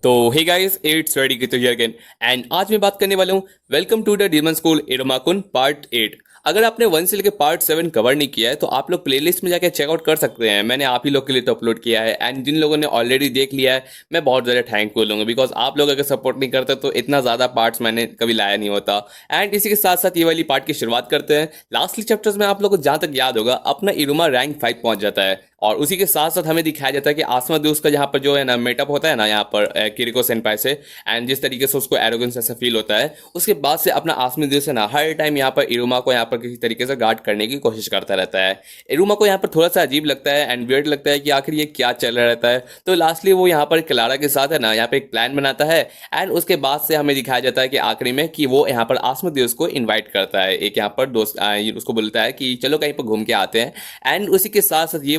तो hey guys, it's very good to hear again and आज मैं बात करने वाला हूँ welcome to the demon school Irumakun part 8। अगर आपने 1 से लेकर पार्ट 7 कवर नहीं किया है तो आप लोग प्लेलिस्ट में जाकर चेकआउट कर सकते हैं। मैंने आप ही लोग के लिए तो अपलोड किया है एंड जिन लोगों ने ऑलरेडी देख लिया है मैं बहुत ज़्यादा थैंकफुल हूँ, बिकॉज आप लोग अगर सपोर्ट नहीं करते तो इतना ज़्यादा पार्ट्स मैंने कभी लाया नहीं होता। एंड इसी के साथ साथ ये वाली पार्ट की शुरुआत करते हैं। लास्टली चैप्टर्स में आप लोग को जहाँ तक याद होगा अपना इरुमा रैंक 5 पहुंच जाता है और उसी के साथ साथ हमें दिखाया जाता है कि आसमा दोस्त का यहाँ पर जो है ना मेटअप होता है ना यहाँ पर किरिको सेनपाई से, एंड जिस तरीके से उसको एरोगेंस ऐसा फील होता है उसके बाद से अपना आसमा दोस्त है ना हर टाइम यहाँ पर इरुमा को यहाँ पर किसी तरीके से गार्ड करने की कोशिश करता रहता है। इरुमा को यहाँ पर थोड़ा सा अजीब लगता है एंड वियर्ड लगता है कि आखिर ये क्या चल रहा रहता है। तो लास्टली वो यहाँ पर क्लारा के साथ है ना यहाँ पे एक प्लान बनाता है एंड उसके बाद से हमें दिखाया जाता है कि आखिरी में कि वो यहाँ पर आसमा दोस्त को इन्वाइट करता है। एक यहाँ पर दोस्त उसको बोलता है कि चलो कहीं पर घूम के आते हैं एंड उसी के साथ साथ ये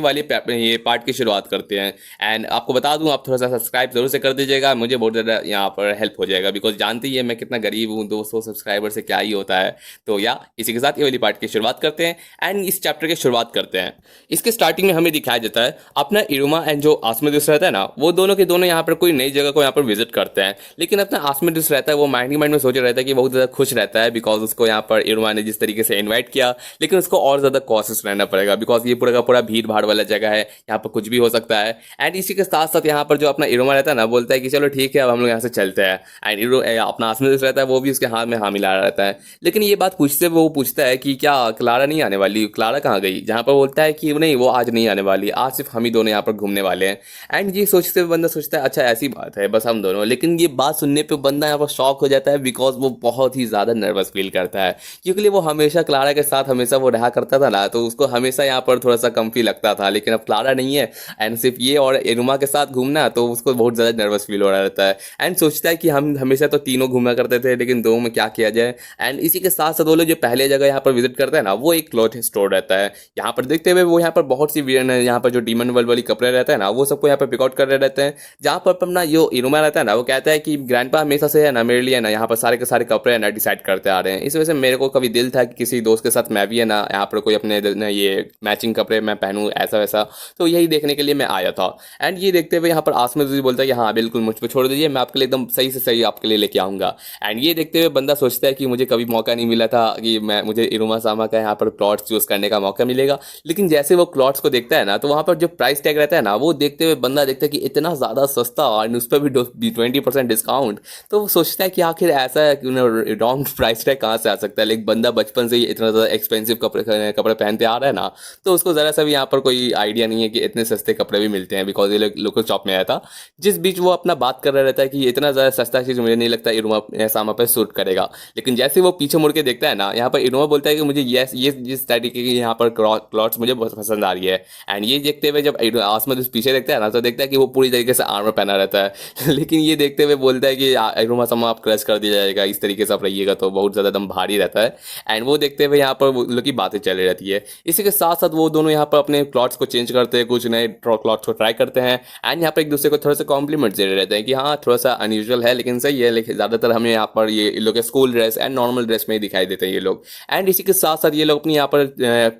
पार्ट की शुरुआत करते हैं। एंड आपको बता दूं आप थोड़ा सा सब्सक्राइब जरूर से कर दीजिएगा, मुझे बहुत ज़्यादा यहाँ पर हेल्प हो जाएगा, बिकॉज जानते ही है मैं कितना गरीब हूँ, 200 सब्सक्राइबर से क्या ही होता है। तो या इसी के साथ ये वाली पार्ट की शुरुआत करते हैं एंड इस चैप्टर की शुरुआत करते हैं। इसके स्टार्टिंग में हमें दिखाया जाता है अपना इरुमा एंड जो आसमा दोस्त रहता है ना वो दोनों के दोनों यहाँ पर कोई नई जगह को यहाँ पर विजिट करते हैं। लेकिन अपना आसमा दोस्त रहता है वो माइंड में सोच रहता है कि बहुत ज़्यादा खुश रहता है बिकॉज उसको यहाँ पर इरुमा ने जिस तरीके से इन्वाइट किया, लेकिन उसको और ज़्यादा कॉशियस रहना पड़ेगा बिकॉज ये पूरा का पूरा भीड़ भाड़ वाला जगह है, यहाँ पर कुछ भी हो सकता है। एंड इसी के साथ साथ यहाँ पर जो अपना इरुमा रहता है ना बोलता है कि चलो ठीक है अब हम लोग यहाँ से चलते हैं। एंड अपना आसमा दोस्त रहता है वो भी उसके हाथ में हाँ मिला रहता है। लेकिन ये बात वो पूछता है कि क्या क्लारा नहीं आने वाली, क्लारा कहाँ गई, जहाँ पर बोलता है कि नहीं वो आज नहीं आने वाली, आज सिर्फ हम ही दोनों यहाँ पर घूमने वाले हैं। एंड ये सोचते हुए बंदा सोचता है अच्छा ऐसी बात है बस हम दोनों। लेकिन ये बात सुनने पर बंदा यहाँ पर शॉक हो जाता है बिकॉज वो बहुत ही ज़्यादा नर्वस फील करता है, क्योंकि वो हमेशा क्लारा के साथ हमेशा वो रहा करता था ना, तो उसको हमेशा यहाँ पर थोड़ा सा कम्फी लगता था। लेकिन अब क्लारा नहीं है एंड सिर्फ ये और इरुमा के साथ घूमना, तो उसको बहुत ज़्यादा नर्वस फील हो रहा रहता है। एंड सोचता है कि हम हमेशा तो तीनों घूमा करते थे लेकिन दो में क्या किया जाए। एंड इसी के साथ साथ वो लोग जो पहले जगह यहाँ पर विजिट करते हैं ना वो एक क्लॉथ स्टोर रहता है। यहाँ पर देखते हुए वो यहाँ पर बहुत सी यहाँ पर जो डीमन वर्ल्ड वाली कपड़े रहते हैं ना वो सबको यहाँ पर पिकआउट कर रहे रहते हैं। जहाँ पर अपना जो इरुमा रहता है ना वो कहता है कि ग्रैंडपा हमेशा से है ना मेरे लिए ना यहाँ पर सारे के सारे कपड़े है ना डिसाइड करते आ रहे हैं। इस वजह से मेरे को कभी दिल था कि किसी दोस्त के साथ मैं भी है ना यहाँ पर कोई अपने ये मैचिंग कपड़े मैं पहनूँ ऐसा वैसा, तो यही देखने के लिए मैं आया था। एंड ये देखते हुए यहाँ पर आसमा दोस्त बोलता है कि हाँ बिल्कुल मुझ पर छोड़ दीजिए, मैं आपके लिए एकदम सही से सही आपके लिए लेके आऊँगा। एंड ये देखते हुए बंदा सोचता है कि मुझे कभी मौका नहीं मिला था कि मुझे इरुमा सामा का यहाँ पर क्लॉथ्स चूज करने का मौका मिलेगा। लेकिन जैसे वो क्लॉथ्स को देखता है ना तो वहाँ पर जो प्राइस टैग रहता है ना वो देखते हुए बंदा देखता है कि इतना ज़्यादा सस्ता और उस पर भी 20% डिस्काउंट, तो वो सोचता है कि आखिर ऐसा रॉन्ग प्राइस टैग कहाँ से आ सकता है। लेकिन बंदा बचपन से ही इतना ज़्यादा एक्सपेंसिव कपड़े पहनते आ रहा है ना, तो उसको ज़रा सा भी यहाँ पर कोई आइडिया नहीं है कि इतने सस्ते कपड़े भी मिलते हैं बिकॉज ये लोकल शॉप में आया था। जिस बीच वो अपना बात कर रहा रहता है कि इतना ज़्यादा सस्ता चीज़ मुझे नहीं लगता इरुमा सामा पर सूट करेगा। लेकिन जैसे वो पीछे मुड़ के देखता है ना यहाँ पर इरुमा बोलता है कि मुझे ये जिस तरीके की यहाँ पर क्लॉथ्स मुझे बहुत पसंद आ रही है। एंड ये देखते हुए जब आसमा दोस्त पीछे देखता है ना तो देखता है कि वो पूरी तरीके से आर्मर पहना रहता है। लेकिन ये देखते हुए बोलता है कि इरुमा सामा आप क्रश कर दिया जाएगा, इस तरीके से आप रहिएगा तो बहुत ज़्यादा दम भारी रहता है। एंड वो देखते हुए यहाँ पर लोग की बातें चल रहती है। इसी के साथ साथ वो दोनों यहाँ पर अपने क्लॉथ्स को चेंज करते हैं, कुछ नए क्लॉथ्स को ट्राई करते हैं एंड यहाँ पर एक दूसरे को थोड़ा सा कॉम्प्लीमेंट दे रहते हैं कि हाँ थोड़ा सा अनयूजुअल है लेकिन सही है। लेकिन ज़्यादातर हमें यहाँ पर ये लोग school dress and normal dress में ही दिखाई देते हैं ये लोग। एंड इसी के साथ साथ ये लोग अपनी यहाँ पर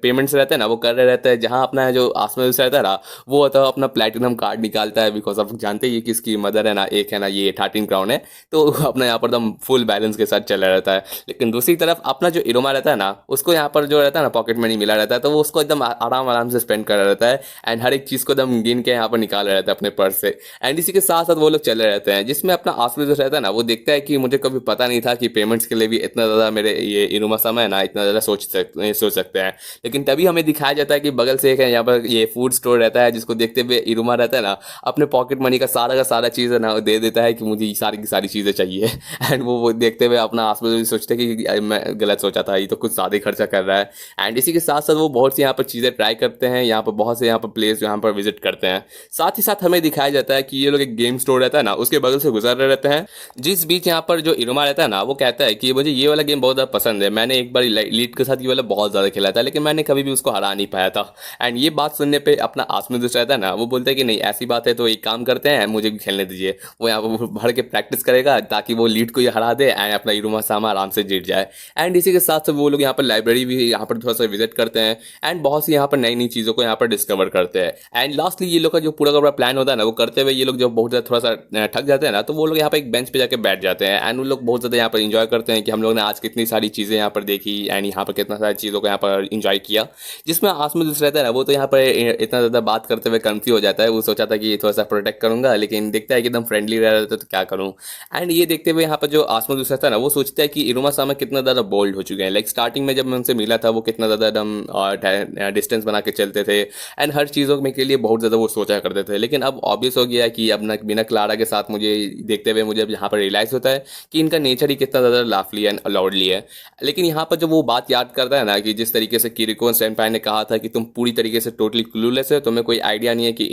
पेमेंट्स रहते हैं ना वो कर रहे रहते हैं। जहाँ अपना जो आसमा दोस्त रहता है ना वो होता है अपना प्लेटिनम कार्ड निकालता है बिकॉज आप जानते ही कि इसकी मदर है ना एक है ना ये 13 क्राउन है, तो अपना यहाँ पर एकदम फुल बैलेंस के साथ चला रहता है। लेकिन दूसरी तरफ अपना जो इरुमा रहता है ना उसको यहाँ पर जो रहता है ना पॉकेट मनी मिला रहता है, तो वो उसको एकदम आराम से स्पेंड कर रहा रहता है एंड हर एक चीज़ को एकदम गिन के यहाँ पर निकाल रहा रहता है अपने पर्स से। एंड इसी के साथ साथ वो लोग चले रहते हैं जिसमें अपना आसमा दोस्त रहता है ना वो देखता है कि मुझे कभी पता नहीं था कि पेमेंट्स के लिए भी इतना ज़्यादा मेरे ये इरुमा सामा है ना इतना ज़्यादा सोच सकते हैं। लेकिन तभी हमें दिखाया जाता है कि बगल से एक है यहाँ पर ये फूड स्टोर रहता है जिसको देखते हुए इरुमा रहता है ना अपने पॉकेट मनी का सारा चीज़ है ना दे देता है कि मुझे सारी की सारी चीज़ें चाहिए। एंड वो देखते हुए अपना आसमा दोस्त सोचते हैं कि मैं गलत सोचा था, ये तो कुछ ज़्यादा खर्चा कर रहा है। एंड इसी के साथ साथ वो बहुत सी यहाँ पर चीज़ें ट्राई करते हैं, यहाँ पर बहुत से यहाँ पर प्लेस यहाँ पर विजिट करते हैं। साथ ही साथ हमें दिखाया जाता है कि ये लोग एक गेम स्टोर रहता है ना उसके बगल से गुजर रहे रहते हैं। जिस बीच यहाँ पर जो इरुमा रहता है ना वो कहता है कि मुझे ये वाला गेम बहुत ज़्यादा पसंद है, मैंने एक बार लीड के साथ ये वाला बहुत ज़्यादा खेला था लेकिन मैंने कभी भी उसको हरा नहीं पाया था। एंड ये बात सुनने पे अपना आसमा दोस्त रहता है ना वो बोलता है कि नहीं ऐसी बात है तो एक काम करते हैं मुझे भी खेलने दीजिए। वो यहाँ पर भर के प्रैक्टिस करेगा ताकि वो लीड को ये हरा दे एंड अपना इरुमा सामा आराम से जीत जाए। एंड इसी के साथ साथ वो लोग यहाँ पर लाइब्रेरी भी यहाँ पर थोड़ा सा विजिट करते हैं एंड बहुत सी यहाँ पर नई नई चीज़ों को यहाँ पर डिस्कवर करते हैं। एंड लास्टली ये लोग का जो पूरा का पूरा प्लान होता है ना, वो करते हुए ये लोग जब बहुत ज़्यादा थोड़ा सा थक जाते हैं ना, तो वो लोग यहाँ पर एक बेंच पे जाके बैठ जाते हैं एंड उन लोग बहुत ज़्यादा यहाँ पर इंजॉय करते हैं कि हम लोग ने आज कितनी सारी चीज़ें यहाँ पर देखी एंड यहाँ पर कितना सारी चीज़ों को यहाँ पर इंजॉय किया। जिसमें आसमदूस रहता है ना, वो तो यहाँ पर इतना ज़्यादा बात करते हुए कंफ्यूज हो जाता है। वो सोचा था कि थोड़ा सा प्रोटेक्ट करूंगा, लेकिन देखता है कि एकदम फ्रेंडली रह रहा था तो क्या करूँ। एंड ये देखते हुए यहाँ पर जो आसमदूस रहता है ना, वो सोचता है कि इरुमा सामा कितना ज़्यादा बोल्ड हो चुके हैं। लाइक स्टार्टिंग में जब मैं उनसे मिला था, वो कितना ज़्यादा एकदम डिस्टेंस बना के चलते थे एंड हर चीज़ों में के लिए बहुत ज़्यादा वो सोचा करते थे। लेकिन अब ऑब्वियस हो गया कि अब बिना क्लारा के साथ मुझे देखते हुए मुझे अब यहाँ पर रियलाइज़ होता है कि इनका नेचर ही कितना ज़्यादा लाफली एंड लाउडली है। लेकिन यहाँ पर जब वो बात याद करता है ना कि जिस तरीके से किरिको सेनपाई ने कहा था कि तुम पूरी तरीके से टोटली क्लूलेस है, तुम्हें कोई आइडिया नहीं है कि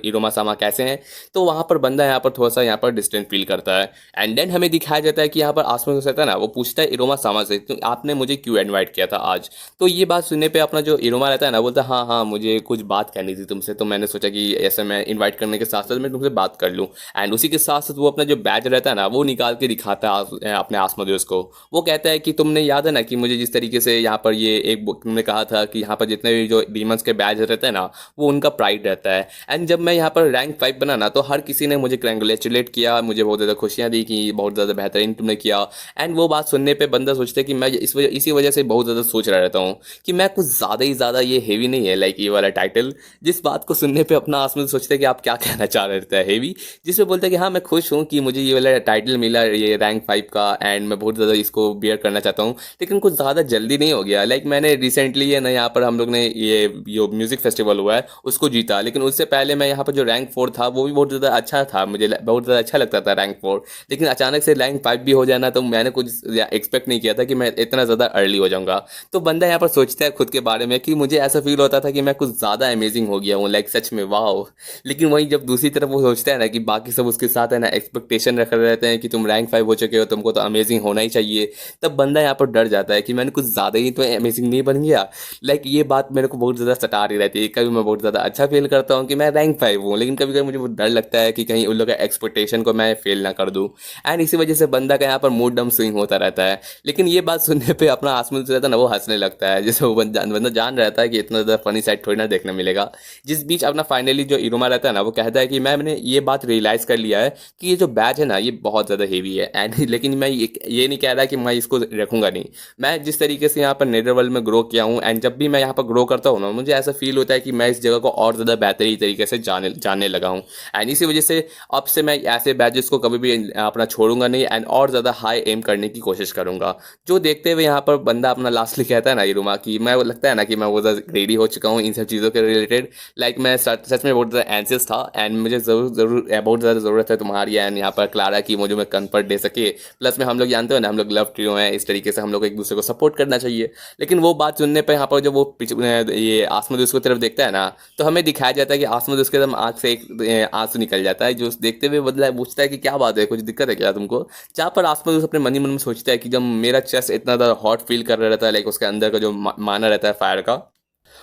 इरोमा सामा कैसे हैं, तो वहाँ पर बंदा यहाँ पर थोड़ा सा यहाँ पर डिस्टेंट फील करता है। एंड देन हमें दिखाया जाता है कि यहाँ पर आसमान रहता है ना, वो पूछता है इरोमा सामा से, तो आपने मुझे क्यों इनवाइट किया था आज। तो ये बात सुनने पे अपना जो इरोमा रहता है ना, बोलता है हाँ हाँ मुझे कुछ बात करनी थी तुमसे, तो मैंने सोचा कि ऐसे मैं इन्वाइट करने के साथ साथ मैं तुमसे बात कर लूँ। एंड उसी के साथ साथ वो अपना जो बैज रहता है ना, वो निकाल के दिखाता है अपने आसमदोस को। वो कहता है कि तुमने याद है ना कि मुझे जिस तरीके से यहाँ पर ये एक तुमने कहा था कि यहाँ पर जितने भी जो डीमंस के बैज रहते हैं ना, वो उनका प्राइड रहता है। एंड जब मैं यहाँ पर रैंक 5 बना ना, तो हर किसी ने मुझे कंग्रेचुलेट किया, मुझे बहुत ज़्यादा खुशियाँ दी कि बहुत ज़्यादा बेहतरीन तुमने किया। एंड वो बात सुनने पे बंदा सोचता है कि मैं इसी वजह से बहुत ज़्यादा सोच रहा रहता हूँ कि मैं कुछ ज़्यादा ही ज़्यादा ये हेवी नहीं है, लाइक ये वाला टाइटल। जिस बात को सुनने पे अपना आसमान सोचता है कि आप क्या कहना चाह रहे थे हेवी, जिसमें बोलता है कि हाँ मैं खुश हूँ कि मुझे ये वाला टाइटल मिला ये रैंक 5 का एंड मैं बहुत ज़्यादा इसको बियर करना चाहता हूँ, लेकिन कुछ ज़्यादा जल्दी नहीं हो गया। लाइक मैंने रिसेंटली है ना, यहाँ पर हम लोग ने ये जो म्यूज़िक फेस्टिवल हुआ है उसको जीता, लेकिन उससे पहले मैं यहाँ पर जो रैंक 4 था वो भी बहुत ज़्यादा अच्छा था, मुझे बहुत ज़्यादा अच्छा लगता था रैंक 4। लेकिन अचानक से रैंक 5 भी हो जाना, तो मैंने कुछ एक्सपेक्ट नहीं किया था कि मैं इतना ज़्यादा अर्ली हो जाऊँगा। तो बंदा यहाँ पर सोचता है खुद के बारे में कि मुझे ऐसा फील होता था कि मैं कुछ ज़्यादा अमेजिंग हो गया हूँ, लाइक सच में वाओ। लेकिन वहीं जब दूसरी तरफ वो सोचता है ना कि बाकी सब उसके साथ है ना एक्सपेक्टेशन रख रहते हैं कि तुम रैंक 5 हो चुके हो, तुमको तो अमेजिंग होना ही चाहिए, तब बंदा यहाँ पर डर जाता है कि मैंने कुछ ज़्यादा ही तो अमेजिंग नहीं बन गया। लाइक ये बात मेरे को बहुत ज़्यादा सता रही रहती है। कभी मैं बहुत ज़्यादा अच्छा फील करता हूँ कि मैं रैंक 5 हूँ, लेकिन कभी कभी मुझे बहुत डर लगता है कि कहीं उन लोगों का एक्सपेक्टेशन को मैं फेल ना कर दूँ। एंड इसी वजह से बंदा का यहाँ पर मूड डम स्विंग होता रहता है। लेकिन ये बात सुनने पर अपना आसमान से रहता है ना, वो हंसने लगता है, जैसे वो बंदा जान रहता है कि इतना ज़्यादा फनी साइड थोड़ी ना देखने मिलेगा। जिस बीच अपना फाइनली जो इरोमा रहता है ना, वो कहता है कि मैंने ये बात रियलाइज़ कर लिया है कि ये जो बैच है ना ये बहुत ज़्यादा हेवी है। एंड लेकिन मैं ये नहीं कह रहा कि मैं इसको रखूँगा नहीं। मैं जिस तरीके से यहाँ पर नेदरवर्ल्ड में ग्रो किया हूँ एंड जब भी मैं यहाँ पर ग्रो करता हूँ ना, मुझे ऐसा फील होता है कि मैं इस जगह को और ज़्यादा बेहतरीन तरीके से जानने लगा हूँ। एंड इसी वजह से अब से मैं ऐसे बैचेस को कभी भी अपना छोड़ूंगा नहीं एंड और ज़्यादा हाई एम करने की कोशिश करूँगा। जो देखते हुए यहाँ पर बंदा अपना लास्टली कहता है ना इरुमा कि मैं लगता है ना कि मैं वो रेडी हो चुका हूँ इन सब चीज़ों के रिलेटेड। लाइक मैं सच में बहुत ज़्यादा एंसियस था एंड मुझे ज़रूर बहुत ज़्यादा ज़रूरत है तुम्हारी एंड यहाँ पर क्लारा की मुझे मैं कंफर्ट दे सके। प्लस में हम लोग जानते हो ना, हम लोग लव ट्रियो हैं, इस तरीके से हम लोग एक दूसरे को सपोर्ट करना चाहिए। लेकिन वो बात सुनने पर यहाँ पर जब वो ये आसमान उसको तरफ देखता है ना, तो हमें दिखाया जाता है कि आसमान उसके एकदम आँख से एक आंसू निकल जाता है, जो देखते हुए बदला पूछता है कि क्या बात है, कुछ दिक्कत है क्या तुमको। जहाँ पर आसमान अपने मन ही मन में सोचता है कि जब मेरा चेस्ट इतना ज़्यादा हॉट फील कर रहा रहता है, लाइक उसके अंदर का जो माना रहता है फायर का,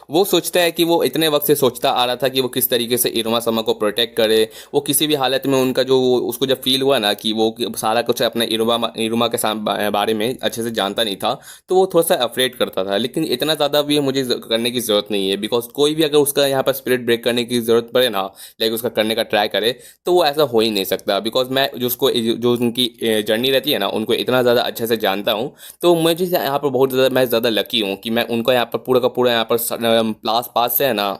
वो सोचता है कि वो इतने वक्त से सोचता आ रहा था कि वो किस तरीके से इरोमा समा को प्रोटेक्ट करे। वो किसी भी हालत में उनका जो उसको जब फील हुआ ना कि वो सारा कुछ अपने इरोमा के बारे में अच्छे से जानता नहीं था, तो वो थोड़ा सा अफ्रेड करता था। लेकिन इतना ज़्यादा भी मुझे करने की ज़रूरत नहीं है, बिकॉज कोई भी अगर उसका यहाँ पर स्पिरिट ब्रेक करने की ज़रूरत पड़े ना, लाइक उसका करने का ट्राई करे, तो वो ऐसा हो ही नहीं सकता। बिकॉज मैं जो उनकी जर्नी रहती है ना, उनको इतना ज़्यादा अच्छे से जानता हूँ, तो मुझे यहाँ पर बहुत ज़्यादा मैं ज़्यादा लकी हूँ कि मैं उनको यहाँ पर पूरा का पूरा यहाँ पर पास से है ना,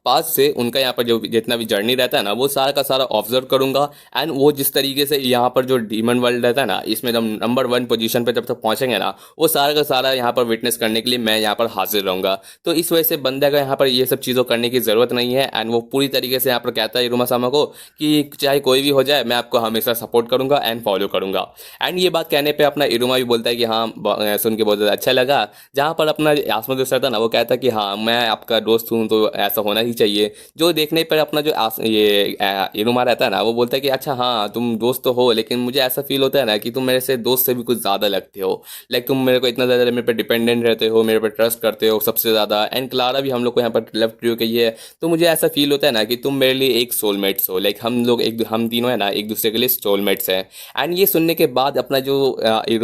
पास से उनका यहाँ पर जो जितना भी जर्नी रहता है ना, वो सारा का सारा ऑब्जर्व करूंगा। एंड वो जिस तरीके से यहाँ पर जो डीमन वर्ल्ड रहता है ना, इसमें जब नंबर 1 पोजीशन पे जब तक पहुँचेंगे ना, वो सारा का सारा यहाँ पर विटनेस करने के लिए मैं यहाँ पर हाजिर रहूँगा। तो इस वजह से बंदे का यहाँ पर ये सब चीज़ों करने की ज़रूरत नहीं है। एंड वो पूरी तरीके से यहाँ पर कहता है इरुमा सामा को कि चाहे कोई भी हो जाए, मैं आपको हमेशा सपोर्ट करूँगा एंड फॉलो करूँगा। एंड ये बात कहने पर अपना इरुमा भी बोलता है कि हाँ सुन के बहुत ज़्यादा अच्छा लगा। जहाँ पर अपना आसमान दोस्त रहता है ना, वो कहता है कि हाँ मैं आपका दोस्त हूँ, तो ऐसा होना ही चाहिए। जो देखने पर अपना जो ये इरुमा रहता है ना, वो बोलता है कि अच्छा हाँ तुम दोस्त तो हो, लेकिन मुझे ऐसा फील होता है ना कि तुम मेरे से दोस्त से भी कुछ ज़्यादा लगते हो। लाइक तुम मेरे को इतना ज़्यादा मेरे पे डिपेंडेंट रहते हो, मेरे पे ट्रस्ट करते हो सबसे ज़्यादा। एंड क्लारा भी, हम लोग को यहाँ पर लव ट्रियो कही है, तो मुझे ऐसा फील होता है ना कि तुम मेरे लिए एक सोलमेट्स हो। लाइक हम तीनों है ना एक दूसरे के लिए सोलमेट्स हैं। एंड ये सुनने के बाद अपना जो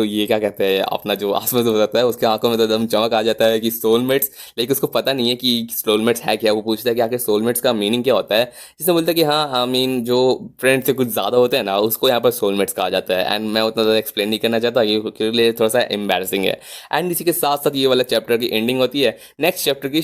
ये क्या कहते हैं, अपना जो आसपास हो जाता है, उसके आंखों में तो दम चमक आ जाता है कि सोलमेट्स। लाइक उसको पता नहीं है कि सोलमेट्स है क्या। वो पूछता है कि कि आखिर सोलमेट्स का मीनिंग क्या होता है, जिसमें बोलता है कि हाँ आई मीन जो फ्रेंड से कुछ ज़्यादा होते हैं ना उसको यहाँ पर सोलमेट्स कहा जाता है। एंड मैं उतना ज़्यादा एक्सप्लेन नहीं करना चाहता, ये के लिए थोड़ा सा एम्बैरसिंग है। एंड इसी के साथ साथ ये वाला चैप्टर की एंडिंग होती है, नेक्स्ट चैप्टर की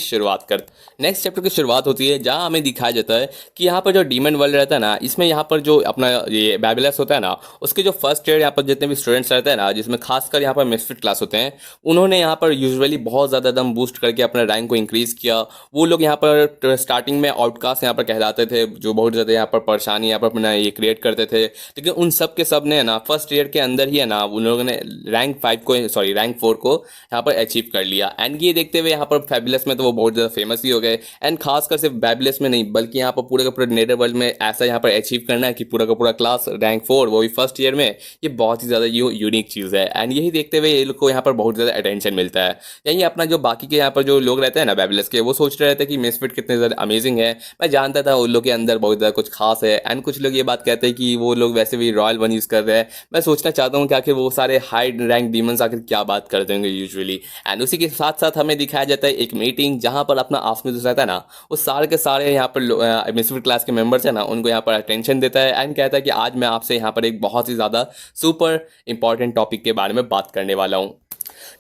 शुरुआत होती है जहाँ हमें दिखाया जाता है कि यहाँ पर जो डीमन वर्ल्ड रहता है ना, इसमें यहाँ पर जो अपना ये बैबिलस होता है ना, उसके जो फर्स्ट ईयर यहाँ पर जितने भी स्टूडेंट्स रहते हैं ना, जिसमें खासकर यहाँ पर मिसफिट क्लास होते हैं, उन्होंने यहाँ पर यूजुअली बहुत ज़्यादा दम बूस्ट करके अपना रैंक को इंक्रीज़ किया। वो लोग यहाँ पर स्टार्टिंग में आउटकास्ट यहाँ पर कहलाते थे, जो बहुत ज़्यादा यहाँ पर परेशानी यहाँ पर अपना ये क्रिएट करते थे, लेकिन उन सब के सब ने ना फर्स्ट ईयर के अंदर ही है ना उन लोगों ने रैंक 4 को यहाँ पर अचीव कर लिया। एंड ये देखते हुए यहाँ पर फैबुलस में तो वो बहुत ज़्यादा फेमस ही हो गए। एंड खासकर सिर्फ फैबुलस में नहीं बल्कि यहाँ पर पूरे का पूरे नेदर वर्ल्ड में ऐसा यहाँ पर अचीव करना है कि पूरा का पूरा क्लास रैंक 4 वो भी फर्स्ट ईयर में, ये बहुत ही ज़्यादा यूनिक चीज़ है। एंड यही देखते हुए ये लोग को यहाँ पर बहुत ज़्यादा अटेंशन मिलता है। यही अपना जो बाकी के यहाँ पर जो लोग रहते हैं ना फैबुलस के, वो सोच रहे थे कि मिसफिट कितने ज़्यादा अमेजिंग है। मैं जानता था उन लोग के अंदर बहुत ज़्यादा कुछ खास है। एंड कुछ लोग ये बात कहते हैं कि वो लोग वैसे भी रॉयल वन यूज़ कर रहे हैं। मैं सोचना चाहता हूँ कि आखिर वो सारे हाई रैंक डीमंस आखिर क्या बात करते होंगे यूजुअली। एंड उसी के साथ साथ हमें दिखाया जाता है एक मीटिंग जहाँ पर अपना आसमी रहता है ना, वो सारे के सारे यहाँ पर मिसफिट क्लास के मेंबर्स है ना, उनको यहाँ पर अटेंशन देता है। एंड कहता है कि आज मैं आपसे यहाँ पर एक बहुत ही ज़्यादा सुपर इंपॉर्टेंट टॉपिक के बारे में बात करने वाला हूँ,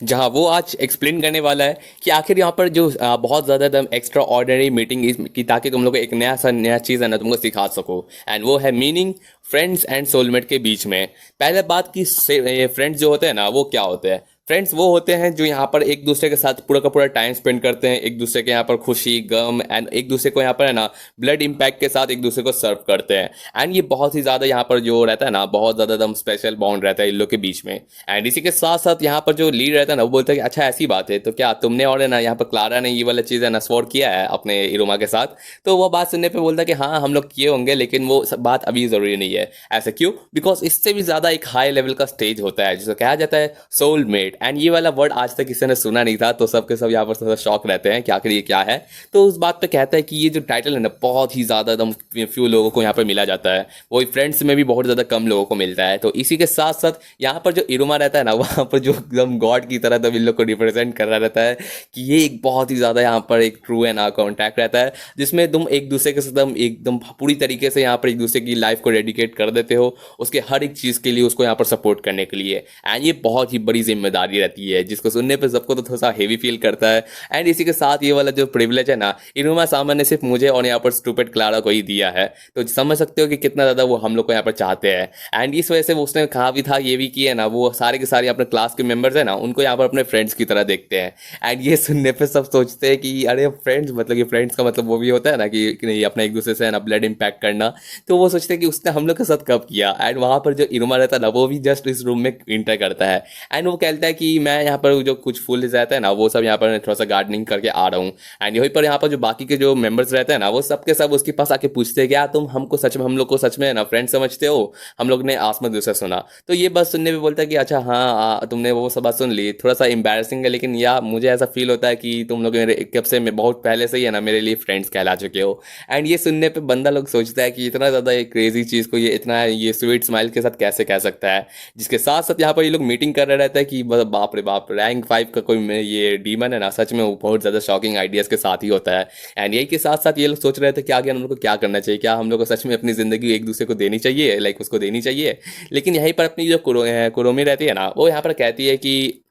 जहाँ वो आज एक्सप्लेन करने वाला है कि आखिर यहाँ पर जो बहुत ज़्यादा एकदम एक्स्ट्रा ऑर्डिनरी मीटिंग की, ताकि तुम लोग को एक नया चीज़ है ना तुमको सिखा सको। एंड वो है मीनिंग फ्रेंड्स एंड सोलमेट के बीच में। पहले बात की फ्रेंड्स जो होते हैं ना वो क्या होते हैं। फ्रेंड्स वो होते हैं जो यहाँ पर एक दूसरे के साथ पूरा का पूरा टाइम स्पेंड करते हैं, एक दूसरे के यहाँ पर खुशी गम एंड एक दूसरे को यहाँ पर है ना ब्लड इम्पैक्ट के साथ एक दूसरे को सर्व करते हैं। एंड ये बहुत ही ज़्यादा यहाँ पर जो रहता है ना बहुत ज़्यादा एकदम स्पेशल बॉन्ड रहता है इन लोग के बीच में। एंड इसी के साथ साथ यहाँ पर जो लीड रहता है ना वो बोलता है कि अच्छा ऐसी बात है तो क्या तुमने और है ना यहाँ पर क्लारा ने ये वाला चीज़ है ना स्वॉर किया है अपने इरोमा के साथ। तो वो बात सुनने पर बोलता है कि हाँ हम लोग किए होंगे, लेकिन वो बात अभी ज़रूरी नहीं है। ऐसा क्यों? बिकॉज इससे भी ज़्यादा एक हाई लेवल का स्टेज होता है जिसको कहा जाता है सोलमेट। एंड ये वाला वर्ड आज तक किसी ने सुना नहीं था, तो सबके सब यहाँ पर थोड़ा शॉक रहते हैं कि आखिर ये क्या है। तो उस बात पे कहता है कि ये जो टाइटल है ना बहुत ही ज़्यादा एकदम फ्यू लोगों को यहाँ पर मिला जाता है, वही फ्रेंड्स में भी बहुत ज़्यादा कम लोगों को मिलता है। तो इसी के साथ साथ यहाँ पर जो इरोमा रहता है ना वहाँ पर जो एकदम गॉड की तरह तो इन लोग को रिप्रेजेंट कर रहा रहता है कि ये एक बहुत ही ज़्यादा यहाँ पर एक ट्रू एंड कॉन्टैक्ट रहता है, जिसमें तुम एक दूसरे के साथ एकदम पूरी तरीके से यहाँ पर एक दूसरे की लाइफ को डेडिकेट कर देते हो, उसके हर एक चीज़ के लिए उसको यहाँ पर सपोर्ट करने के लिए। एंड ये बहुत ही बड़ी जिम्मेदारी रहती है जिसको सुनने पे सबको तो थोड़ा सा हेवी फील करता है। एंड इसी के साथ ये वाला जो प्रिविलेज है ना इनोमा सामान्य सिर्फ मुझे और यहाँ पर स्टूपिड क्लारा को ही दिया है, तो समझ सकते हो कि कितना ज़्यादा वो हम लोग को यहाँ पर चाहते हैं। एंड इस वजह से उसने कहा भी था ये भी कि है ना वो सारे के सारे अपने क्लास के मेंबर्स है ना उनको यहाँ पर अपने फ्रेंड्स की तरह देखते हैं। एंड ये सुनने पर सब सोचते हैं कि अरे फ्रेंड्स मतलब ये फ्रेंड्स का मतलब वो भी होता है ना कि नहीं अपना एक दूसरे से है ना ब्लड इम्पैक्ट करना। तो वो सोचते हैं कि उसने हम लोग के साथ कब किया। एंड वहाँ पर जो इरोमा रहता है ना वो भी जस्ट इस रूम में इंटर करता है। एंड वो कहता है कि मैं यहाँ पर जो कुछ फूल रहता है ना वो सब यहाँ पर थोड़ा सा गार्डनिंग करके आ रहा हूँ। एंड यहीं पर यहाँ पर जो बाकी के जो मेंबर्स रहते हैं ना वो सब के सब उसके पास आके पूछते हैं क्या तुम हमको सच में हम लोग को सच में ना फ्रेंड समझते हो, हम लोग ने आसमान दूसरा सुना। तो ये बात सुनने पे बोलता है कि अच्छा हाँ तुमने वो सब बात सुन ली, थोड़ा सा एम्बैरसिंग है लेकिन या मुझे ऐसा फील होता है कि तुम लोग मेरे कब से बहुत पहले से ही है ना मेरे लिए फ्रेंड्स कहला चुके हो। एंड ये सुनने पर बंदा लोग सोचता है कि इतना ज़्यादा एक क्रेजी चीज़ को ये इतना ये स्वीट स्माइल के साथ कैसे कह सकता है। जिसके साथ साथ यहाँ पर ये लोग मीटिंग कर रहे रहता है कि बाप रे बाप रैंक 5 का कोई ये डीमन है ना सच में वो बहुत ज़्यादा शॉकिंग आइडियाज़ के साथ ही होता है। एंड यही के साथ साथ ये लोग सोच रहे थे कि आगे हम लोग को क्या करना चाहिए, क्या हम लोग को सच में अपनी ज़िंदगी एक दूसरे को देनी चाहिए, लाइक उसको देनी चाहिए। लेकिन यहीं पर अपनी जो कुरोमी रहती है ना वो यहाँ पर कहती है कि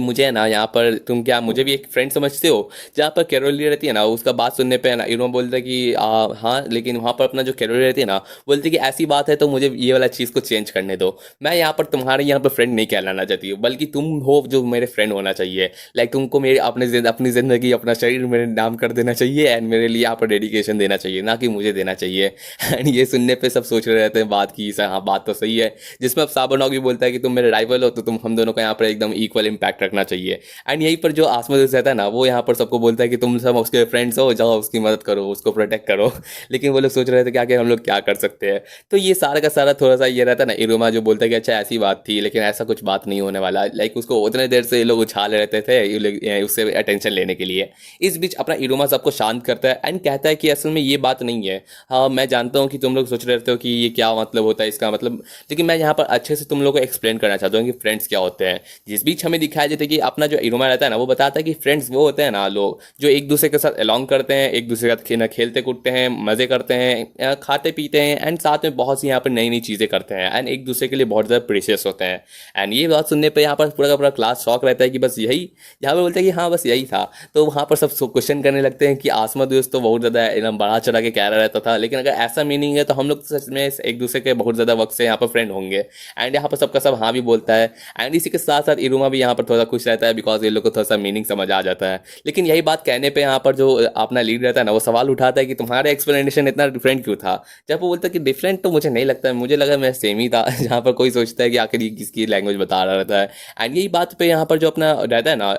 मुझे है ना यहाँ पर तुम क्या मुझे भी एक फ्रेंड समझते हो। जहाँ पर कैरोली रहती है ना उसका बात सुनने पे है ना इरोमा बोलता है कि हाँ, लेकिन वहाँ पर अपना जो कैरोली रहती है ना बोलती है कि ऐसी बात है तो मुझे ये वाला चीज़ को चेंज करने दो। मैं यहाँ पर तुम्हारे यहाँ पर फ्रेंड नहीं कहलाना चाहती हूँ, बल्कि तुम हो जो मेरे फ्रेंड होना चाहिए। लाइक तुमको मेरे अपनी ज़िंदगी अपना शरीर मेरे नाम कर देना चाहिए एंड मेरे लिए यहाँ पर डेडिकेशन देना चाहिए, ना कि मुझे देना चाहिए। एंड ये सुनने पर सब सोच रहे रहते हैं बात की हाँ बात तो सही है। जिसमें अब साबरनॉग भी बोलता है कि तुम मेरे राइवल हो तो तुम हम दोनों को यहाँ पर एकदम इक्वल इम्पैक्ट रखना चाहिए। एंड यहीं पर जो आसमदूस रहता है ना वो यहाँ पर सबको बोलता है कि तुम सब उसके फ्रेंड्स हो, जाओ उसकी मदद करो, उसको प्रोटेक्ट करो। लेकिन वो लोग सोच रहे थे कि आगे हम लोग क्या कर सकते हैं। तो ये सारा का सारा थोड़ा सा ये रहता है ना इरोमा जो बोलता है कि अच्छा ऐसी बात थी लेकिन ऐसा कुछ बात नहीं होने वाला। लाइक उसको उतने देर से ये लोग उछाल रहते थे उससे अटेंशन लेने के लिए। इस बीच अपना इरोमा सबको शांत करता है एंड कहता है कि असल में ये बात नहीं है। हाँ मैं जानता हूँ कि तुम लोग सोच रहे थे कि ये क्या मतलब होता है इसका मतलब, लेकिन मैं यहाँ पर अच्छे से तुम लोग को एक्सप्लेन करना चाहता हूँ कि फ्रेंड्स क्या होते हैं। जिस बीच हमें दिखाया जाता है कि अपना जो इरोमा रहता है ना वो बताता है कि फ्रेंड्स वो होते हैं ना लोग जो एक दूसरे के साथ अलोंग करते हैं, एक दूसरे के साथ खेलते कूदते हैं, मज़े करते हैं, खाते पीते हैं एंड साथ में बहुत सी यहाँ पर नई नई चीज़ें करते हैं एंड एक दूसरे के लिए बहुत ज़्यादा प्रेशियस होते हैं। एंड ये बात सुनने पर यहाँ पर पूरा का पूरा क्लास शॉक रहता है कि बस यही, यहाँ पर बोलते हैं कि हाँ बस यही था। तो वहाँ पर सब क्वेश्चन करने लगते हैं कि आसमा दोस्त तो बहुत ज़्यादा एकदम बड़ा चढ़ा के कह रहा रहता था, लेकिन अगर ऐसा मीनिंग है तो हम लोग तो सच में एक दूसरे के बहुत ज़्यादा वक्त से यहाँ पर फ्रेंड होंगे। एंड यहाँ पर सबका सब हाँ भी बोलता है एंड इसी के साथ साथ इरुमा भी यहाँ पर थोड़ा खुश रहता है बिकॉज ये लोग को थोड़ा सा मीनिंग समझ आ जाता है। लेकिन यही बात कहने पे यहाँ पर जो अपना लीड रहता है ना वो सवाल उठाता है कि तुम्हारा एक्सप्लेनेशन इतना डिफरेंट क्यों था। जब वो बोलता है कि डिफरेंट तो मुझे नहीं लगता है, मुझे लगा मैं सेम ही था। जहाँ पर कोई सोचता है कि आखिर ये किसकी लैंग्वेज बता रहा रहता है। एंड यही बात पे यहाँ पर जो अपना रहता है ना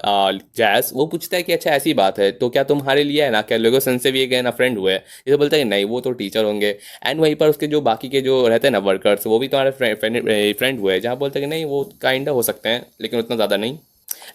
जैस, वो पूछता है कि अच्छा ऐसी बात है तो क्या तुम्हारे लिए है ना, क्या लोगों सन से भी एक है ना फ्रेंड हुए। ये तो बोलता है कि नहीं वो तो टीचर होंगे। एंड वहीं पर उसके जो बाकी के जो रहते हैं ना वर्कर्स, वो भी तुम्हारे फ्रेंड हुए। जहाँ बोलते हैं कि नहीं वो काइंड हो सकते हैं लेकिन उतना ज़्यादा नहीं।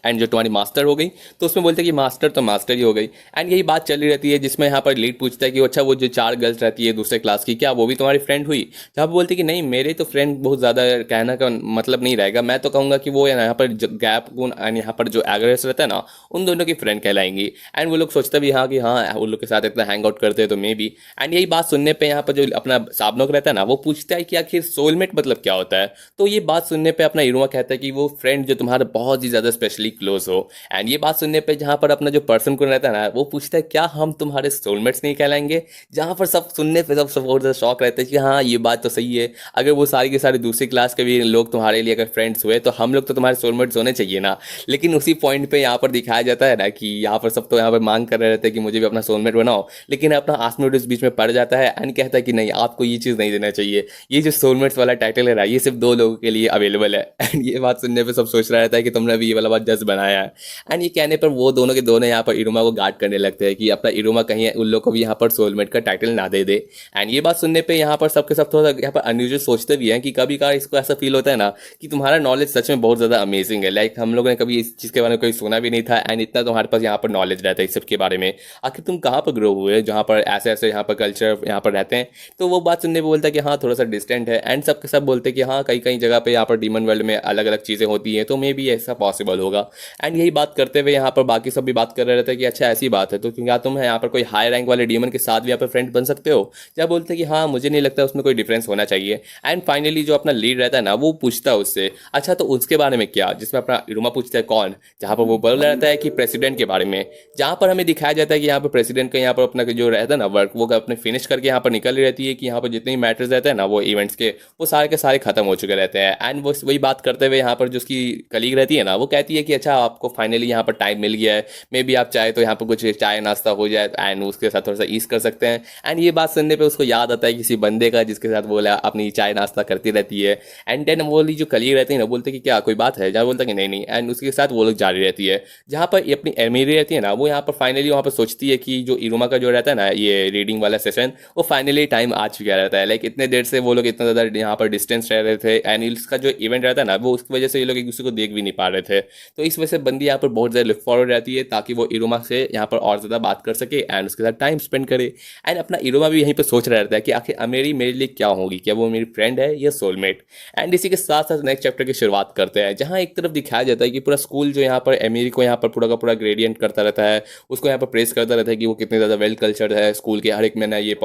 एंड जो तुम्हारी मास्टर हो गई तो उसमें बोलते हैं कि मास्टर तो मास्टर ही हो गई। एंड यही बात चली रहती है जिसमें यहाँ पर लीड पूछता है कि अच्छा वो जो 4 गर्ल्स रहती है दूसरे क्लास की, क्या वो भी तुम्हारी फ्रेंड हुई। जहाँ बोलते हैं कि नहीं मेरे तो फ्रेंड बहुत ज़्यादा कहना का मतलब नहीं रहेगा, मैं तो कहूँगा कि वो यहाँ पर गैप गुण एंड यहाँ पर जो एग्रेस रहता है ना उन दोनों की फ्रेंड कहलाएंगी। एंड वो लोग सोचते भी हाँ कि हाँ उन लोग के साथ इतना हैंग आउट करते हैं तो मे बी। एंड यही बात सुनने पर यहाँ पर जो अपना साबनोक रहता है ना वो पूछता है कि आखिर सोलमेट मतलब क्या होता है। तो ये बात सुनने पर अपना इरुमा कहता है कि वो फ्रेंड जो तुम्हारा बहुत ही ज़्यादा स्पेशली क्लोज हो। एंड ये बात सुनने पे जहाँ पर अपना जो पर्सन को रहता है ना वो पूछता है क्या हम तुम्हारे सोलमेट्स नहीं कहलाएंगे। जहाँ पर सब सुनने पे सब बहुत ज़्यादा शौक रहता है कि हाँ ये बात तो सही है, अगर वो सारी के सारे दूसरी क्लास के भी लोग तुम्हारे लिए अगर फ्रेंड्स हुए तो हम लोग तो तुम्हारे सोलमेट्स होने चाहिए ना। लेकिन उसी पॉइंट पे यहाँ पर दिखाया जाता है ना कि यहाँ पर सब तो यहाँ पर मांग कर रहे रहते हैं कि मुझे भी अपना सोलमेट बनाओ, लेकिन अपना आसमेट उस बीच में पड़ जाता है एंड कहता है कि नहीं आपको ये चीज़ नहीं देना चाहिए, ये जो सोलमेट्स वाला टाइटल है ना ये सिर्फ 2 लोगों के लिए अवेलेबल है। एंड ये बात सुनने पर सब सोच रहा रहता है कि तुमने भी ये वाला बात जस्ट बनाया है। एंड ये कहने पर वो दोनों के दोनों यहाँ पर इरुमा को गार्ड करने लगते हैं कि अपना इरुमा कहीं उन लोग को भी यहाँ पर सोलमेट का टाइटल ना दे दे। एंड ये बात सुनने पे यहाँ पर सबके सब थोड़ा यहाँ पर अनयूजुअल सोचते भी हैं कि कभी कभार इसको ऐसा फील होता है ना कि तुम्हारा नॉलेज सच में बहुत ज़्यादा अमेजिंग है, लाइक हम लोगों ने कभी इस चीज़ के बारे में कोई सुना भी नहीं था एंड इतना तुम्हारे पास यहाँ पर नॉलेज रहता है इस सब के बारे में। आखिर तुम कहाँ पर ग्रो हुए जहाँ पर ऐसे ऐसे यहाँ पर कल्चर यहाँ पर रहते हैं। तो वो बात सुनने पर बोलता है कि हाँ थोड़ा सा डिस्टेंट है। एंड सबके सब बोलते हैं कि हाँ कई कई जगह पर यहाँ पर डीमन वर्ल्ड में अलग अलग चीज़ें होती हैं तो मे भी ऐसा पॉसिबल होगा। एंड यही बात करते हुए यहाँ पर बाकी सब भी बात कर रहे थे कि अच्छा ऐसी बात है तो क्या तुम यहाँ पर कोई हाई रैंक वाले डीमन के साथ भी यहाँ पर फ्रेंड बन सकते हो। जब बोलते हैं कि हाँ मुझे नहीं लगता उसमें कोई डिफरेंस होना चाहिए। एंड फाइनली जो अपना लीड रहता है ना वो पूछता है उससे अच्छा तो उसके बारे में क्या, जिसमें अपना इरुमा पूछता है कौन, जहाँ पर वो बोल रहता है कि प्रेसिडेंट के बारे में। जहाँ पर हमें दिखाया जाता है कि यहाँ पर प्रेसिडेंट का यहाँ पर अपना जो रहता है ना वर्क वो अपने फिनिश करके यहाँ पर निकल रही रहती है कि यहाँ पर जितने भी मैटर्स रहते हैं ना वो इवेंट्स के वो सारे के सारे खत्म हो चुके रहते हैं। एंड वो वही बात करते हुए यहाँ पर जो उसकी कलीग रहती है ना वो कहती है कि अच्छा आपको फाइनली यहाँ पर टाइम मिल गया है, मे बी आप चाहे तो यहाँ पर कुछ चाय नाश्ता हो जाए एंड उसके साथ थोड़ा सा ईज कर सकते हैं। एंड ये बात सुनने पे उसको याद आता है किसी बंदे का जिसके साथ वो अपनी चाय नाश्ता करती रहती है। एंड देन वो जो कलीग रहती है ना बोलते कि क्या कोई बात है, जहाँ बोलता कि नहीं नहीं। एंड उसके साथ वो लोग जारी रहती है जहाँ पर अपनी एमिरी रहती है ना वो यहाँ पर फाइनली वहाँ पर सोचती है कि जो इरुमा का जो रहता है ना ये रीडिंग वाला सेशन वो फाइनली टाइम आ चुका रहता है। लाइक इतने देर से वो लोग इतना ज़्यादा यहाँ पर डिस्टेंस रह रहे थे एंड इसका जो इवेंट रहता है ना वो उसकी वजह से ये लोग एक दूसरे को देख भी नहीं पा रहे थे। तो इस वजह से बंदी यहाँ पर बहुत ज़्यादा लुक फॉरवर्ड रहती है ताकि वो इरुमा से यहाँ पर और ज़्यादा बात कर सके एंड उसके साथ टाइम स्पेंड करे। एंड अपना इरुमा भी यहीं पर सोच रहा रहता है कि आखिर अमेरी मेरे लिए क्या होगी, क्या वो मेरी फ्रेंड है या सोलमेट। एंड इसी के साथ साथ नेक्स्ट चैप्टर की शुरुआत करते हैं जहाँ एक तरफ दिखाया जाता है कि पूरा स्कूल जो यहाँ पर अमेरी को यहाँ पर पूरा का पूरा ग्रेडियंट करता रहता है, उसको यहाँ पर प्रेस करता रहता है कि वो कितने ज़्यादा वेल कल्चर्ड है, स्कूल के हर एक में ना ये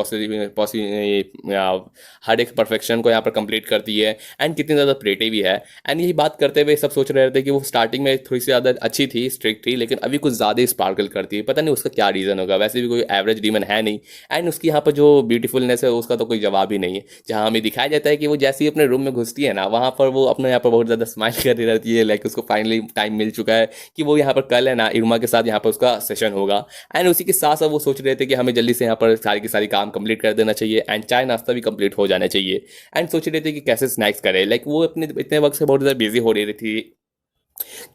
हर एक परफेक्शन को यहाँ पर कंप्लीट करती है एंड कितनी ज़्यादा प्रेटी भी है। एंड यही बात करते हुए सब सोच रहे थे कि वो स्टार्टिंग में थोड़ी सी ज़्यादा अच्छी थी, स्ट्रिक्ट थी, लेकिन अभी कुछ ज़्यादा ही स्पार्कल करती है। पता नहीं उसका क्या रीज़न होगा, वैसे भी कोई एवरेज डीमन है नहीं। एंड उसकी यहाँ पर जो ब्यूटीफुलनेस है उसका तो कोई जवाब ही नहीं है। जहाँ हमें दिखाया जाता है कि वो जैसे ही अपने रूम में घुसती है ना वहाँ पर वो अपने यहाँ पर बहुत ज़्यादा स्माइल कर रही रहती है, लाइक उसको फाइनली टाइम मिल चुका है कि वो यहाँ पर कल है ना इरुमा के साथ यहाँ पर उसका सेशन होगा। एंड उसी के साथ साथ वो सोच रहे थे कि हमें जल्दी से यहाँ पर सारी की सारी काम कंप्लीट कर देना चाहिए एंड चाय नाश्ता भी कंप्लीट हो जाना चाहिए। एंड सोच रहे थे कि कैसे स्नैक्स करें, लाइक वो अपने इतने वक्त से बहुत ज़्यादा बिजी हो रही थी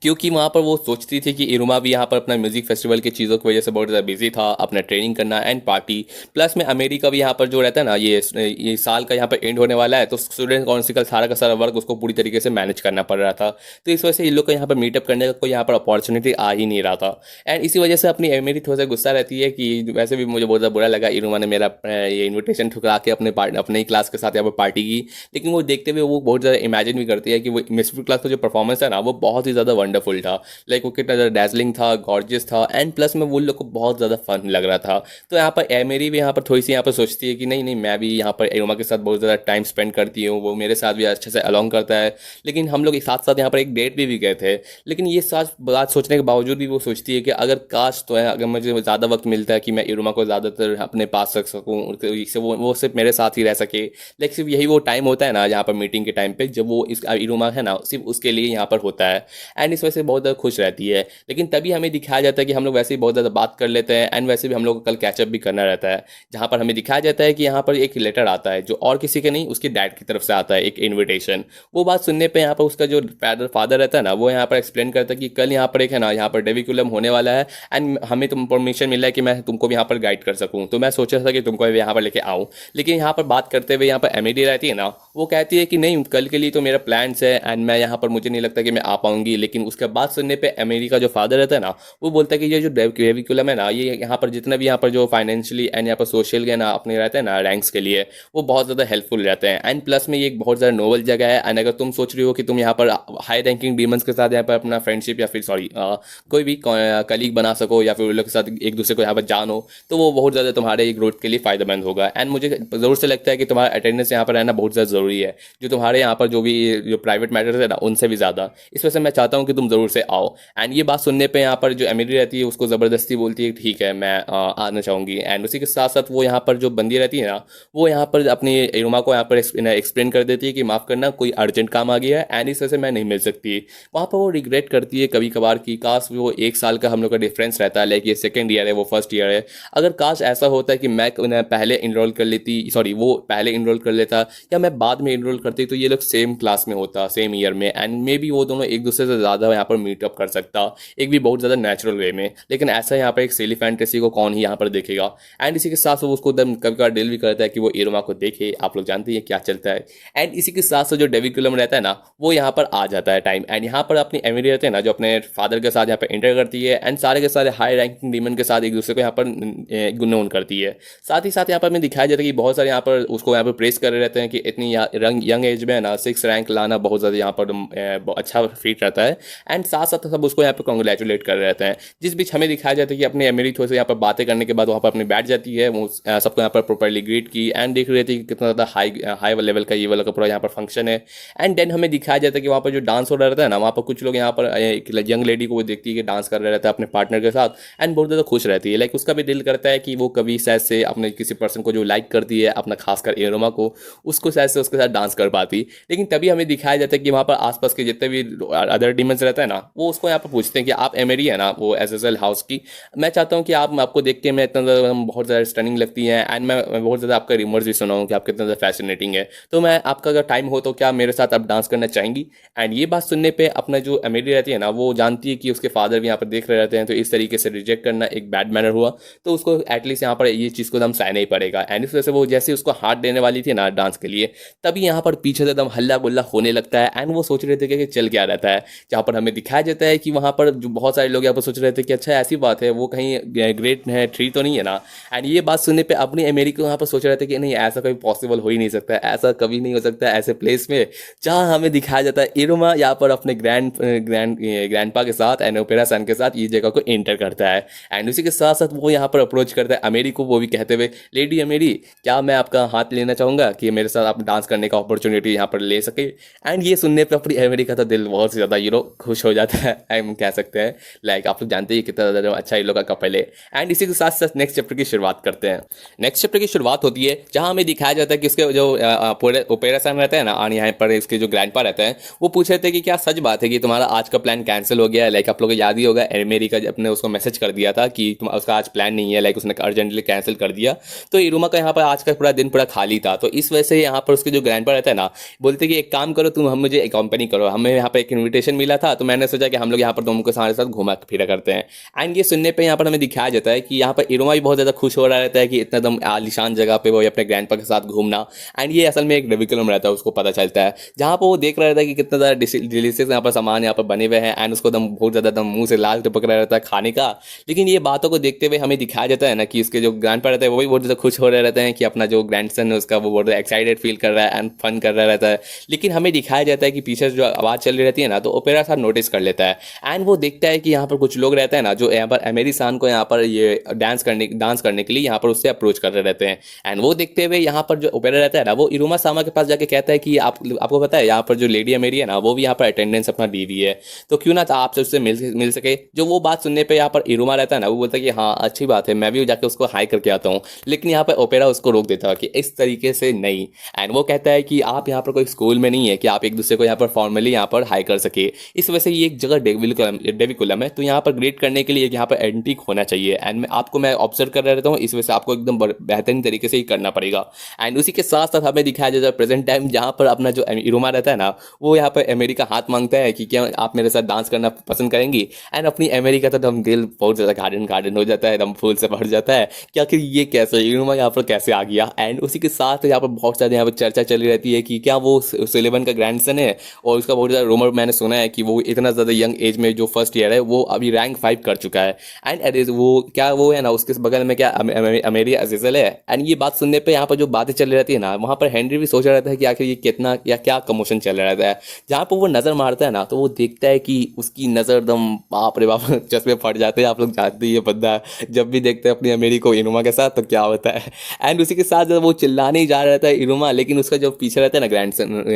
क्योंकि वहाँ पर वो सोचती थी कि इरुमा भी यहाँ पर अपना म्यूजिक फेस्टिवल की चीज़ों की वजह से बहुत ज़्यादा बिजी था, अपना ट्रेनिंग करना एंड पार्टी प्लस में अमेरिका भी यहाँ पर जो रहता है ना ये साल का यहाँ पर एंड होने वाला है तो स्टूडेंट काउंसिल का सारा वर्क उसको पूरी तरीके से मैनेज करना पड़ रहा था। तो इस वजह से इन लोग को यहाँ पर मीटअप करने का कोई यहाँ पर अपॉर्चुनिटी आ ही नहीं रहा था। एंड इसी वजह से अपनी अमेरी थोड़ा सा गुस्सा रहती है कि वैसे भी मुझे बहुत ज़्यादा बुरा लगा इरुमा ने मेरा ये इन्विटेशन ठुकरा के अपने ही क्लास के साथ यहाँ पर पार्टी की। लेकिन वो देखते हुए वो बहुत ज़्यादा इमेजिन भी करती है कि वो मिस क्लास का जो परफॉर्मेंस है ना वो बहुत बहुत ही ज़्यादा वंडरफुल था। लाइक वो कितना ज़्यादा डैजलिंग था, गॉर्जियस था, एंड प्लस में वो लोग को बहुत ज़्यादा फन लग रहा था। तो यहाँ पर मेरी भी यहाँ पर थोड़ी सी यहाँ पर सोचती है कि नहीं नहीं, मैं भी यहाँ पर एरोमा के साथ बहुत ज़्यादा टाइम स्पेंड करती हूँ, वो मेरे साथ भी अच्छे से अलॉन्ग करता है। लेकिन हम लोग एक साथ साथ यहाँ पर एक डेट भी गए थे। लेकिन ये साथ बात सोचने के बावजूद भी वो सोचती है कि अगर काश तो है, अगर मुझे ज़्यादा वक्त मिलता है कि मैं एरोमा को ज़्यादातर अपने पास रख सकूँ, उससे वो सिर्फ मेरे साथ ही रह सके। लेकिन सिर्फ यही वो टाइम होता है ना यहाँ पर मीटिंग के टाइम पे, जब वो इस इरोमा है ना सिर्फ उसके लिए यहाँ पर होता है, एंड इस वजह से बहुत ज़्यादा खुश रहती है। लेकिन तभी हमें दिखाया जाता है कि हम लोग वैसे ही बहुत ज़्यादा बात कर लेते हैं, एंड वैसे भी हम लोग को कल कैचअप भी करना रहता है, जहाँ पर हमें दिखाया जाता है कि यहाँ पर एक लेटर आता है जो और किसी के नहीं, उसके डैड की तरफ से आता है, एक इन्विटेशन। वो बात सुनने पर यहाँ पर उसका जो फादर रहता है ना, वो यहाँ पर एक्सप्लेन करता है कि कल यहाँ पर एक है ना यहाँ पर डेविकुलम होने वाला है, एंड हमें तुम परमिशन मिला है कि मैं तुमको भी यहाँ पर गाइड कर सकूँ। तो मैं सोचा था कि तुमको यहाँ पर लेके आऊँ। लेकिन यहाँ पर बात करते हुए यहाँ पर एमिली रहती है ना, वो कहती है कि नहीं, कल के लिए तो मेरा प्लान्स है, एंड मैं यहाँ पर मुझे नहीं लगता कि मैं आ पाऊंगी। लेकिन उसके बाद सुनने पे एमिली का जो फादर रहता है ना, वो बोलता है कि ये जो डेविकुलम है ना, ये यहाँ पर जितना भी यहाँ पर जो फाइनेंशियली एंड यहाँ पर सोशल के ना अपने रहते हैं ना रैंक्स के लिए, वो बहुत ज़्यादा हेल्पफुल रहते हैं। एंड प्लस में ये एक बहुत ज़्यादा नोबल जगह है। एंड अगर तुम सोच रही हो कि तुम यहाँ पर हाई रैंकिंग डीमंस के साथ यहाँ पर अपना फ्रेंडशिप या फिर सॉरी कोई भी कलीग बना सको, या फिर उन लोग के साथ एक दूसरे को यहाँ पर जानो, तो वो बहुत ज़्यादा तुम्हारे ग्रोथ के लिए फ़ायदेमंद होगा। एंड मुझे ज़रूर से लगता है कि तुम्हारा अटेंडेंस यहाँ पर रहना बहुत ज़्यादा ज़रूरी है, जो तुम्हारे यहाँ पर जो भी जो प्राइवेट मैटर्स है ना, उनसे भी ज़्यादा। इस वजह से मैं चाहता हूँ कि तुम ज़रूर से आओ। एंड ये बात सुनने पे यहाँ पर जो एमिली रहती है, उसको ज़बरदस्ती बोलती है ठीक है मैं आना चाहूँगी। एंड उसी के साथ साथ वो यहाँ पर जो बंदी रहती है ना, वो यहाँ पर अपनी एरोमा को यहाँ पर एक्सप्लेन कर देती है कि माफ़ करना, कोई अर्जेंट काम आ गया है एंड इस वजह से मैं नहीं मिल सकती। वहाँ पर वो रिग्रेट करती है कभी कभार की काश वो 1 साल का हम लोग का डिफरेंस रहता है, लाइक ये सेकेंड ईयर है, वो फर्स्ट ईयर है। अगर काश ऐसा होता है कि मैं उन्हें पहले इनरोल कर लेती, सॉरी वो पहले इनरोल कर लेता या मैं बाद में इनरोल करती, तो ये लोग सेम क्लास में होता, सेम ईयर में, एंड मे बी वो दोनों एक दूसरे से ज़्यादा यहाँ पर मीटअप कर सकता, एक भी बहुत ज़्यादा नेचुरल वे में। लेकिन ऐसा यहाँ पर एक सिली फैंटेसी को कौन ही यहाँ पर देखेगा। एंड इसी के साथ वो उसको कभी कभार दिल भी करता है कि वो एरोमा को देखे। आप लोग जानते हैं क्या चलता है। एंड इसी के साथ साथ जो डेविकुलम रहता है ना, वो यहाँ पर आ जाता है टाइम, एंड यहाँ पर अपनी एमिली रहते हैं ना, जो अपने फादर के साथ यहाँ पर इंटर करती है, एंड सारे के सारे हाई रैंकिंग डीमन के साथ एक दूसरे को यहाँ पर नोन करती है। साथ ही साथ यहाँ पर हमें दिखाया जाता है कि बहुत सारे यहाँ पर उसको यहाँ पर प्रेस कर रहे रहते हैं कि इतनी यंग एज में ना 6 रैंक लाना बहुत ज़्यादा यहाँ पर अच्छा फीट रहता है। एंड साथ साथ सब उसको यहाँ पर कॉन्ग्रेचुलेट कर रहे रहते हैं। जिस बीच हमें दिखाया जाता है कि अपनी एमिली थोड़ी सी यहाँ पर बातें करने के बाद वहाँ पर अपनी बैठ जाती है, वो सबको यहाँ पर प्रॉपरली ग्रीट की, एंड देख रही थी कि कितना ज़्यादा हाई लेवल का ये वाला का पूरा यहाँ पर फंक्शन है। एंड देन हमें दिखाया जाता है कि वहाँ पर जो डांस हो रहा रहता है ना, वहाँ पर कुछ लोग यहाँ पर एक यंग लेडी को वो देखती है कि डांस कर रहा रहता है अपने पार्टनर के साथ, एंड बहुत ज़्यादा खुश रहती है। लाइक उसका भी दिल करता है कि वो कभी शायद से अपने किसी पर्सन को जो लाइक करती है, अपना खासकर एरोमा को, उसको शायद से उसके साथ डांस कर पाती। लेकिन तभी हमें दिखाया जाता है कि वहाँ पर आसपास के जितने भी अदर डीमंस रहता है ना, वो उसको यहाँ पर पूछते हैं कि आप एमेरी है ना, वो एसएसएल हाउस की, मैं चाहता हूँ कि आपको देख के मैं इतना ज़्यादा बहुत ज़्यादा स्टनिंग लगती है, एंड मैं बहुत ज़्यादा आपका रिमर्स भी सुना हूँ कि आप कितना ज़्यादा फैसिनेटिंग है, तो मैं आपका अगर टाइम हो तो क्या मेरे साथ आप डांस करना चाहेंगी। एंड ये बात सुनने पे अपना जो एमिली रहती है ना, वो जानती है कि उसके फादर भी यहाँ पर देख रहे रहते हैं, तो इस तरीके से रिजेक्ट करना एक बैड मैनर हुआ, तो उसको एटलीस्ट यहाँ पर ये चीज़ को दम सहना ही पड़ेगा। एंड इस वजह से वो जैसे उसको हाथ देने वाली थी ना डांस के लिए, तभी यहाँ पर पीछे से एकदम हल्ला गुल्ला होने लगता है। एंड वो सोच रहे थे कि चल क्या रहता है, जहाँ पर हमें दिखाया जाता है कि वहाँ पर जो बहुत सारे लोग यहाँ पर सोच रहे थे कि अच्छा ऐसी बात है, वो कहीं ग्रेड है 3 तो नहीं है ना। एंड ये बात सुनने पे अपनी अमेरिका यहाँ पर सोच रहे थे कि नहीं, ऐसा कभी पॉसिबल हो ही नहीं सकता, ऐसा कभी नहीं हो सकता ऐसे प्लेस में जहाँ हमें दिखाया जाता है एरोमा यहाँ पर अपने ग्रैंडपा के साथ एंड ओपेरा सन के साथ ये जगह को एंटर करता है। एंड उसी के साथ साथ वो यहाँ पर अप्रोच करता है अमेरी को, वो भी कहते हुए लेडी अमेरी, क्या मैं आपका हाथ लेना चाहूँगा कि मेरे साथ आप डांस करने का अपॉर्चुनिटी यहाँ पर ले सके। एंड ये सुनने पर अपनी अमेरिका तो दिल बहुत ज़्यादा खुश हो जाता है, हम कह सकते हैं। लाइक आप लोग जानते हैं कितना ज़्यादा अच्छा ये लोग का कपल है। एंड इसी के साथ साथ नेक्स्ट चैप्टर की शुरुआत करते हैं। नेक्स्ट चैप्टर की शुरुआत होती है जहाँ हमें दिखाया जाता है कि उसके जो ओपेरा सन रहता है ना, और यहाँ पर इसके जो ग्रैंडपा रहता है, वो पूछ रहे थे कि क्या सच बात है कि तुम्हारा आज का प्लान कैंसिल हो गया है। लाइक आप लोगों को याद ही होगा एमेरी का अपने उसको मैसेज कर दिया था कि उसका आज प्लान नहीं है, लाइक उसने अर्जेंटली कैंसिल कर दिया। तो इरुमा का यहाँ पर आज का पूरा दिन पूरा खाली था, तो इस वजह से यहाँ पर उसके जो ग्रैंडपा रहता है ना, बोलते कि एक काम करो तुम, हम मुझे एक कंपनी करो, हमें यहाँ पर एक इन्विटेशन मिला था, तो मैंने सोचा कि हम लोग यहाँ पर तुमको सारे साथ घुमा फिरा करते हैं। एंड ये सुनने पर यहाँ पर हमें दिखाया जाता है कि यहाँ पर इरुमा भी बहुत ज़्यादा खुश हो रहा रहता है कि इतना एकदम आलिशान जगह पे वो अपने ग्रैंडपा के साथ घूमना। एंड ये असल में एक डेविकुलम रहता है, उसको पता चलता है, जहाँ पर वो देख रहा रहता है कि कितना ज़्यादा डिलीशियस यहाँ पर सामान यहाँ पर बने हुए हैं, एंड उसको एकदम बहुत ज़्यादा मुंह से लाल टपक रहा रहता है खाने का। लेकिन ये बातों को देखते हुए हमें दिखाया जाता है ना कि इसके जो ग्रैंडपा रहता है वो भी बहुत ज़्यादा खुश हो रहे रहते हैं कि अपना जो ग्रैंडसन है उसका वो बहुत एक्साइटेड फील कर रहा है एंड फन कर रहा रहता है। लेकिन हमें दिखाया जाता है कि पीछे जो आवाज़ चल रही रहती है ना, तो ओपेरा सान नोटिस कर लेता है एंड वो देखता है कि यहाँ पर कुछ लोग रहते हैं ना जो यहाँ पर अमेरी सान को यहाँ पर ये डांस करने के लिए यहाँ पर उससे अप्रोच कर रहे रहते हैं। एंड वो देखते हुए यहाँ पर जो ओपेरा रहता है ना वो इरुमा सामा के पास जाके कहता है कि आपको पता है यहाँ पर जो लेडी अमेरी है ना वो भी यहाँ पर अटेंडेंस अपना दी हुई है, तो क्यों ना था आपसे उससे मिल सके। जो वो बात सुनने पे यहाँ पर इरुमा रहता है ना वो बोलता है कि हाँ अच्छी बात है, मैं भी जाके उसको हाई करके आता हूँ। लेकिन यहाँ पर ओपेरा उसको रोक देता है कि इस तरीके से नहीं। एंड वो कहता है कि आप यहाँ पर कोई स्कूल में नहीं है कि आप एक दूसरे को यहाँ पर फॉर्मली यहाँ पर हाई कर सके। इस वजह से ये एक जगह डेविकुलम है, तो यहाँ पर ग्रेड करने के लिए यहाँ पर एंटीक होना चाहिए। एंड मैं ऑब्जर्व कर रहता हूँ, इस वजह से आपको एकदम बेहतरीन तरीके से ही करना पड़ेगा। एंड उसी के साथ साथ हमें दिखाया जाता है प्रेजेंट टाइम, जहाँ पर अपना जो इरुमा रहता है ना वो यहाँ पर अमेरिका हाथ मांगता है कि क्या आप मेरे साथ डांस करना पसंद करेंगी। एंड अपनी अमेरिका तो एकदम दिल बहुत ज़्यादा गार्डन हो जाता है, एकदम फूल से भर जाता है कि आखिर ये कैसे इरुमा यहाँ पर कैसे आ गया। एंड उसी के साथ यहाँ पर बहुत सारे यहाँ पर चर्चा चली रहती है कि क्या वो सुलेवन का ग्रैंडसन है, और उसका बहुत ज़्यादा रूमर मैंने सुना है कि वो इतना ज़्यादा यंग एज में जो फर्स्ट ईयर है वो अभी रैंक 5 कर चुका है। एंड वो क्या वो है ना उसके बगल में क्या अमेरी अजीजल है। एंड ये बात सुनने पे यहाँ पर जो बातें चल रहती है ना वहाँ पर हेनरी भी सोच रहा रहता है कि आखिर ये कितना या क्या कमोशन चल रहा रहता है। जहाँ पर वो नज़र मारता है ना तो वो देखता है कि उसकी नज़र एकदम बाप रे बाप चश्मे फट जाते हैं। आप लोग जानते ही ये बंदा जब भी देखते हैं अपनी अमेरी को इनुमा के साथ तो क्या होता है। एंड उसी के साथ जब वो चिल्लाने ही जा रहा रहता है इनुमा, लेकिन उसका जो पीछे रहता है ना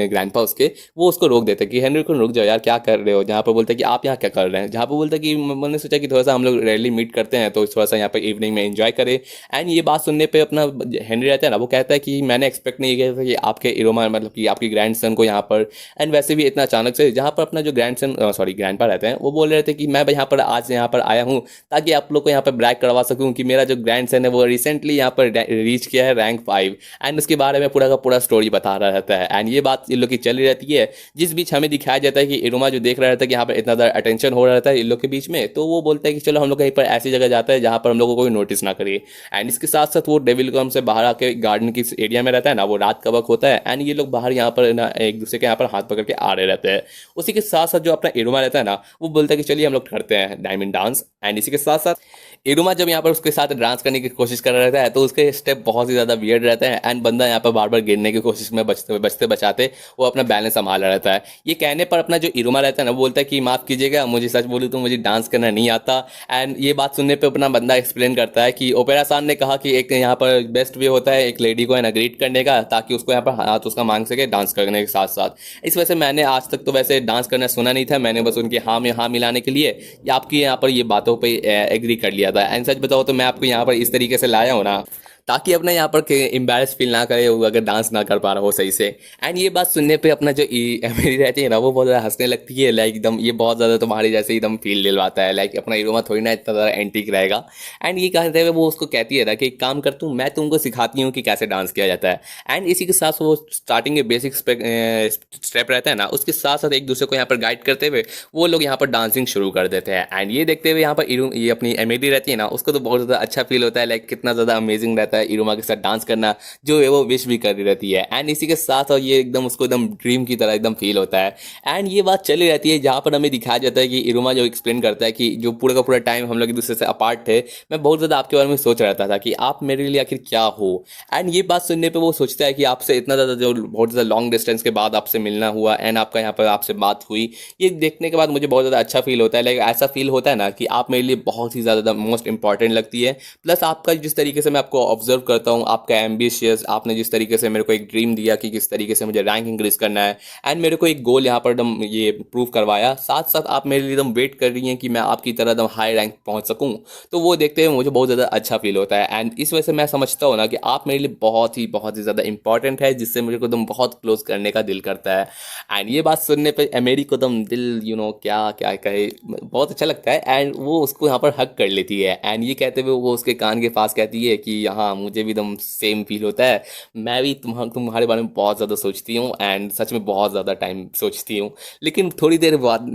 ग्रैंडपा उसके, वो उसको रोक देता है कि हेनरी को रुक जाओ यार क्या कर रहे हो। जहाँ पर बोलता है कि आप यहाँ क्या कर रहे हैं, जहाँ पर बोलता है कि मैंने सोचा कि थोड़ा सा हम लोग रेयरली मीट करते हैं तो थोड़ा सा यहाँ पर इवनिंग में एंजॉय करें। एंड ये बात सुनने पे अपना हेनरी रहता है ना वो कहता है कि मैंने एक्सपेक्ट नहीं किया था कि आपके इरोमा मतलब कि आपके ग्रैंडसन को यहाँ पर, एंड वैसे भी इतना अचानक से। जहाँ पर अपना जो ग्रैंडपा रहते हैं वो बोल रहे थे कि मैं यहाँ पर आज यहाँ पर आया हूँ ताकि आप लोग को यहाँ पर ब्रैक करवा सकूँ कि मेरा जो ग्रैंडसन है वो रिसेंटली यहाँ पर रीच किया है रैंक 5। एंड उसके बारे में पूरा का पूरा स्टोरी बता रहा रहता है। एंड ये बात इन लोग की चली रहती है, जिस बीच हमें दिखाया जाता है कि इरोमा जो देख रहा रहता है कि यहाँ पर इतना ज़्यादा अटेंशन हो रहा रहता है इन लोग के बीच में, तो वो बोलता है कि चलो हम लोग कहीं पर ऐसी जगह जाता है जहाँ पर हम लोगों को कोई नोटिस ना करे। एंड इसके साथ साथ वो डेविलकम से बाहर आके गार्डन की एरिया में रहता है ना, वो रात का वक्त होता है। एंड ये लोग बाहर यहाँ पर ना एक दूसरे के यहाँ पर हाथ पकड़ के आ रहे रहते हैं। उसी के साथ साथ जो अपना इरुमा रहता है ना वो बोलता है कि चलिए हम लोग करते हैं डायमंड डांस। एंड इसी के साथ साथ इरुमा जब यहाँ पर उसके साथ डांस करने की कोशिश कर रहा रहता है तो उसके स्टेप बहुत ही ज़्यादा वियर्ड रहते हैं। एंड बंदा यहाँ पर बार बार गिरने की कोशिश में बचते बचाते वो अपना बैलेंस संभाल रहता है। ये कहने पर अपना जो इरुमा रहता है ना वो बोलता है कि माफ़ कीजिएगा, मुझे सच बोलूँ तो मुझे डांस करना नहीं आता। एंड ये बात सुनने पर अपना बंदा एक्सप्लेन करता है कि ओपेरा सान ने कहा कि एक यहाँ पर बेस्ट वे होता है एक लेडी को है ना ग्रीट करने का, ताकि उसको यहाँ पर हाथ उसका मांग सके डांस करने के साथ साथ। इस वजह से मैंने आज तक तो वैसे डांस करना सुना नहीं था, मैंने बस उनके हाँ में हाँ मिलाने के लिए आपकी यहाँ पर ये बातों पर एग्री कर लिया था। एंड सच बताओ तो मैं आपको यहाँ पर इस तरीके से लाया हूँ ना ताकि अपने यहाँ पर एम्बेरस फील ना करे वो अगर डांस ना कर पा रहा हो सही से। एंड ये बात सुनने पे अपना जो मेरी रहती है ना वो बहुत ज़्यादा हंसने लगती है, लाइक एकदम ये बहुत ज़्यादा तुम्हारे जैसे एकदम फील दिलवाता है, लाइक अपना इरोमा थोड़ी ना इतना ज़्यादा एंटीक रहेगा। एंड ये कहते हुए वो उसको कहती है ना कि एक काम कर तू, मैं तुमको सिखाती हूँ कि कैसे डांस किया जाता है। एंड इसी के साथ वो स्टार्टिंग के बेसिक स्टेप रहता है ना उसके साथ साथ एक दूसरे को यहाँ पर गाइड करते हुए वो लोग यहाँ पर डांसिंग शुरू कर देते हैं। एंड ये देखते हुए यहाँ पर ये अपनी एमेडी रहती है ना उसको तो बहुत ज़्यादा अच्छा फील होता है, लाइक कितना ज़्यादा अमेजिंग रहता है इरुमा के साथ डांस करना, जो है वो विश भी कर रही रहती है। एंड इसी के साथ और ये एकदम उसको एकदम ड्रीम की तरह एकदम फील होता है। एंड ये बात चली रहती है जहाँ पर हमें दिखाया जाता है कि इरुमा जो एक्सप्लेन करता है कि जो पूरा का पूरा टाइम हम लोग एक दूसरे से अपार्ट थे, मैं बहुत ज़्यादा आपके बारे में सोच रहा था कि आप मेरे लिए आखिर क्या हो। एंड ये बात सुनने पर वो सोचता है कि आपसे इतना ज़्यादा जो बहुत ज़्यादा लॉन्ग डिस्टेंस के बाद आपसे मिलना हुआ एंड आपका यहाँ पर आपसे बात हुई, ये देखने के बाद मुझे बहुत ज़्यादा अच्छा फील होता है। लाइक ऐसा फील होता है ना कि आप मेरे लिए बहुत ही ज़्यादा मोस्ट इंपॉर्टेंट लगती है। प्लस आपका जिस तरीके से मैं आपको ऑब्जर्व करता हूँ, आपका एम्बिशियस, आपने जिस तरीके से मेरे को एक ड्रीम दिया कि किस तरीके से मुझे रैंक इंक्रीज करना है एंड मेरे को एक गोल यहाँ पर एकदम ये प्रूव करवाया, साथ साथ आप मेरे लिए एकदम वेट कर रही हैं कि मैं आपकी तरह एकदम हाई रैंक पहुँच सकूँ, तो वो देखते हुए मुझे बहुत ज़्यादा अच्छा फील होता है। एंड इस वजह से मैं समझता हूँ ना कि आप मेरे लिए बहुत ही ज़्यादा इंपॉर्टेंट है, जिससे मेरे को एकदम बहुत क्लोज करने का दिल करता है। एंड ये बात सुनने पर मेरी को एकदम दिल क्या क्या कहे बहुत अच्छा लगता है। एंड वो उसको यहाँ पर हक कर लेती है एंड ये कहते हुए वो उसके कान के पास कहती है कि हाँ मुझे भी एकदम सेम फील होता है, मैं भी तुम्हारे बारे में बहुत ज़्यादा सोचती हूँ एंड सच में बहुत ज़्यादा टाइम सोचती हूँ। लेकिन थोड़ी देर बाद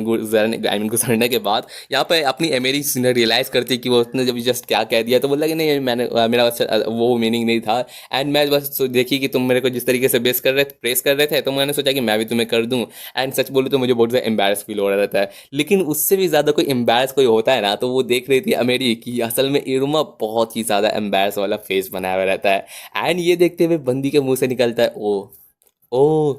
गुजरने के बाद यहाँ पर अपनी एमेरी रियलाइज़ करती कि वो उसने जब जस्ट क्या कह दिया, तो बोला कि नहीं मैंने मेरा वो मीनिंग नहीं था। एंड मैं बस देखी कि तुम मेरे को जिस तरीके से प्रेस कर रहे थे तो मैंने सोचा कि मैं भी तुम्हें कर दूँ। एंड सच बोलूँ तो मुझे बहुत ज़्यादा एम्बैरस फील हो रहा रहता है। लेकिन उससे भी ज़्यादा कोई एम्बैरस कोई होता है ना तो वो देख रही थी अमेरी की असल में इरुमा बहुत ही ज़्यादा एम्बैरस वाला फेस बनाया हुआ रहता है। एंड ये देखते हुए बंदी के मुंह से निकलता है ओ ओ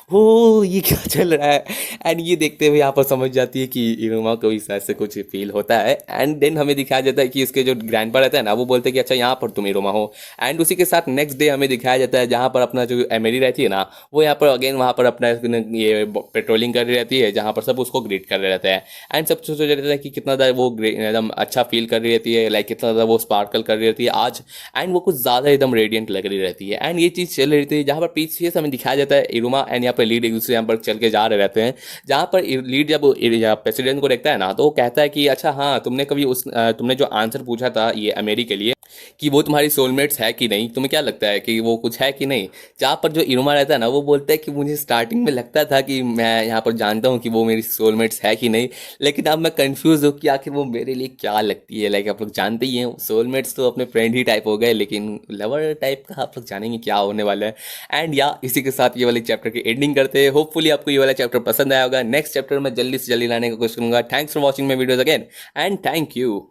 हो ये क्या चल रहा है। एंड ये देखते हुए यहाँ पर समझ जाती है कि इरोमा को इस ऐसे कुछ फील होता है। एंड देन हमें दिखाया जाता है कि इसके जो ग्रैंडपा रहता है ना, वो बोलते हैं कि अच्छा यहाँ पर तुम इरोमा हो। एंड उसी के साथ नेक्स्ट डे हमें दिखाया जाता है जहाँ पर अपना जो एमेरी रहती है ना, वो यहाँ पर अगेन वहाँ पर अपना ये पेट्रोलिंग कर रही रहती है, जहाँ पर सब उसको ग्रीट कर रहे रहते हैं। एंड सब सोच रहता है कि कितना ज़्यादा वो एकदम अच्छा फील कर रही रहती है, लाइक कितना ज़्यादा वो स्पार्कल कर रही रहती है आज। एंड वो कुछ ज़्यादा एकदम रेडियंट लग रही रहती है। एंड ये चीज़ चल रही थी जहाँ पर पीछे से हमें दिखाया जाता है इरुमा एंड यहाँ पर लीड एक दूसरे यहाँ पर चल के जा रहे रहते हैं। जहाँ पर लीड जब प्रेसिडेंट को देखता है ना, तो वो कहता है कि अच्छा हाँ, तुमने कभी तुमने जो आंसर पूछा था ये अमेरी के लिए कि वो तुम्हारी सोलमेट्स है कि नहीं, तुम्हें क्या लगता है कि वो कुछ है कि नहीं। जहाँ पर जो इरुमा रहता है ना, वो बोलता है कि मुझे स्टार्टिंग में लगता था कि मैं यहाँ पर जानता हूँ कि वो मेरी सोलमेट्स है कि नहीं, लेकिन अब मैं कंफ्यूज हूँ कि आखिर वो मेरे लिए क्या लगती है। लाइक आप लोग जानते ही हैं, सोलमेट्स तो अपने फ्रेंड ही टाइप हो गए, लेकिन लवर टाइप का आप लोग जानेंगे क्या होने वाला है। एंड या इसी के साथ ये वाले चैप्टर की एंडिंग करते हैं। होपफुली आपको ये वाला चैप्टर पसंद आया होगा। नेक्स्ट चैप्टर में जल्दी से जल्दी लाने की कोशिश करूंगा। Thanks for watching my videos again and thank you.